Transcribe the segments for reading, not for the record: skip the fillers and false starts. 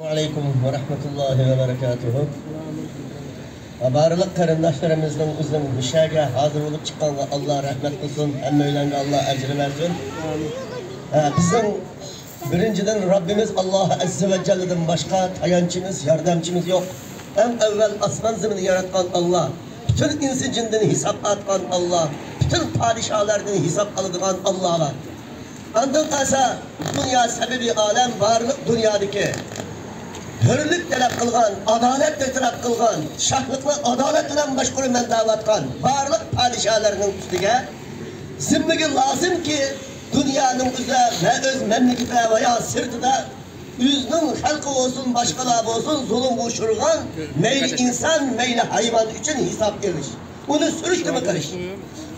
Aleyküm ve rahmetullahi ve berekatuhu. Barılık karındaşlarımızın uzun müşahede hazır olup çıkanla Allah rahmet kılsın, emmeylenle Allah ecri versin. Bizim birinciden Rabbimiz Allah Azze ve Celle'den başka tayancımız, yardımcımız yok. En evvel asman zemini yaratan Allah, bütün insi cinden hesap atkan Allah, bütün padişahlardan hesap alıdığan Allah var. Andın kasa dünya sebebi alem varlık dünyadaki hürlük talep kılgan, adalet talep kılgan, şahlıkla adalet bilen başkuru men davatkan varlık padişahlarının üstüge zimmigi lazım ki dünyanın üzerine ve öz memlekete veya sırtıda yüzünün halkı olsun, başkalar olsun zulüm uçurgan meyli insan, meyli hayvan için hesap veriş. Bunu sürüştürme karış.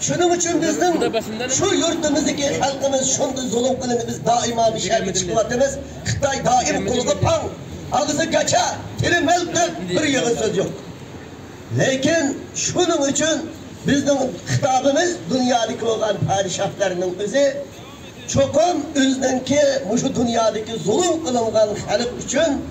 Şunun için bizim şu yurtumuzdaki halkımız şunda zulüm kılını biz daima bir şey çıkıvatımız. Xitay daim kuluğu pan, ağzı kaça, tili melktir, bir yığın söz yok. Lakin şunun için bizim hitabımız dünyadaki olan padişahlarının özü çokum özünki şu dünyadaki zulüm kılıngan halk için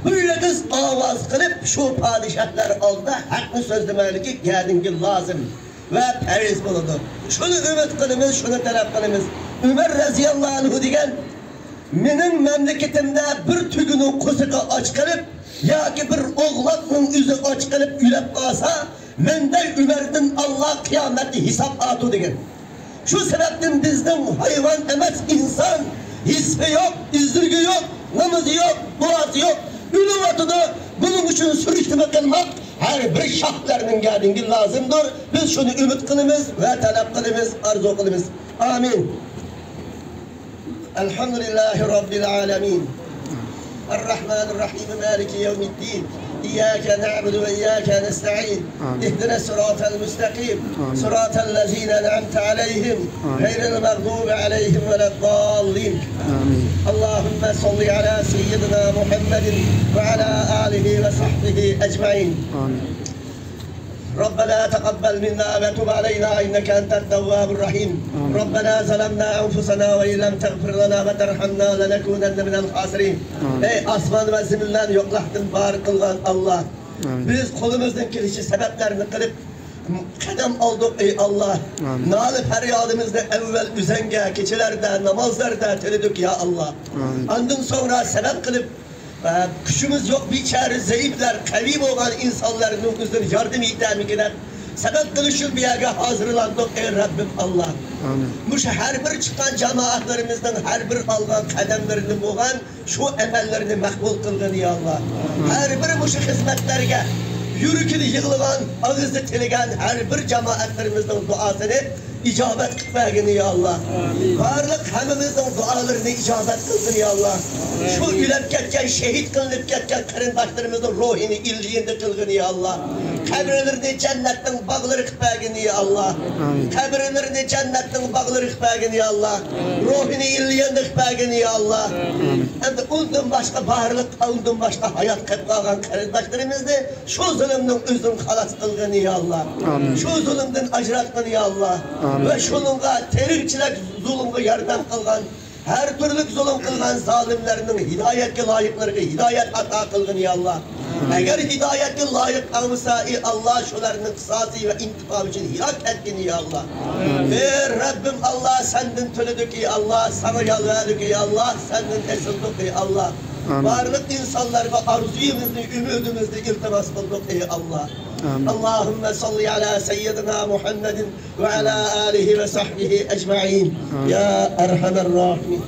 böyle kız avaz kılıp şu padişahlar aldı hakkını sözlemelik geldiğinki lazım ve periz bulundu. Şunu ümit kılımız, şunu talep kılımız. Ömer razıyallahu anhu diyen benim memleketimde bir tügünün kusuku aç kalıp ya ki bir oğlatın yüzü aç kalıp ülep kalsa mende Ömer'den Allah kıyameti hesap atı diyen. Şu sebepten bizden hayvan emez insan hissi yok, izdırgı yok, namazı yok, duası yok. Ülüvatını bunun için sürüştürme kılmak her bir şahlarının geldiği lazımdır. Biz şunu ümit kılımız ve talep kılımız, arzu kılımız. Amin. Elhamdülillahi Rabbil alemin. Errahmanirrahim. Maliki yevmiddin. İyyâke na'budu ve iyyâke nesta'in. İhdina sıratal müstakim. Sıratal lezîne en'amte aleyhim. Gayril mağdubi aleyhim veleddallin. Allahümme salli ala seyyidina Muhammedin ve ala alihi ve sahbihi ecmain. ربنا تقبل منا وتب علينا إنك أنت التواب الرحيم ربنا ظلمنا أنفسنا وإن لم تغفر لنا وترحمنا لنكونن من الخاسرين. Ey asman ve zeminlerini yoklattın, var kılgan Allah. Biz kolumuzdan gelişi sebeplerini kılıp kadem aldık ey Allah. Nâli feryadımızda evvel üzenge, keçilerde, namazlarda teledik ya Allah. Andın sonra sebep kılıp gücümüz yok bir içeri zayıflar, kavim olan insanların üzerine yardım idamı sebep kılışır bir yere hazırlandık ey Rabbim Allah. Muş her bir çıkan cemaatlerimizden her bir alınan kademlerini bulan şu emellerini makbul kıldın ya Allah. Her bir muş hizmetlerine yürükünü yığılan, ağızlı tiligen her bir cemaatlerimizden duasını icabet kıtmağını ya Allah. Varlık hemimizden dualarını icabet kıldın ya Allah. Şu ülep geçen, şehit kılınıp geçen karındaşlarımızın ruhini illiğinde kılgın ya Allah. Kabirlerini cennetten bağları kıtmağını ya Allah. Kabirlerini cennetten bağları kıtmağını ya Allah. Ruhini illiğinde kıtmağını ya Allah. Hem de ondan başka varlık, ondan başka hayat kıtmağın karındaşlarımızı şu zulümden üzüm halas kılgın ya Allah. Şu zulümden acıratkın ya Allah. Ve şununla terörçiler zulümü yardım kılgan, her türlü zulüm kılgan zalimlerinin hidayetke layıklarına hidayet ata kılgın ya Allah. Eğer hidayetke layık kalmışsa Allah şularının kısası ve intikam için hilak etkin ya Allah. Ey Rabbim Allah senden tüledik ya Allah, sana yalvardık ya Allah, senden esıldık ya Allah. Varlık insanlar ve arzuyumuzda, ümidimizde iltimas kıldık ey Allah. Allahümme salli ala seyyidina Muhammedin ve ala alihi ve sahbihi ecma'in. Ya Erhamer Rahim.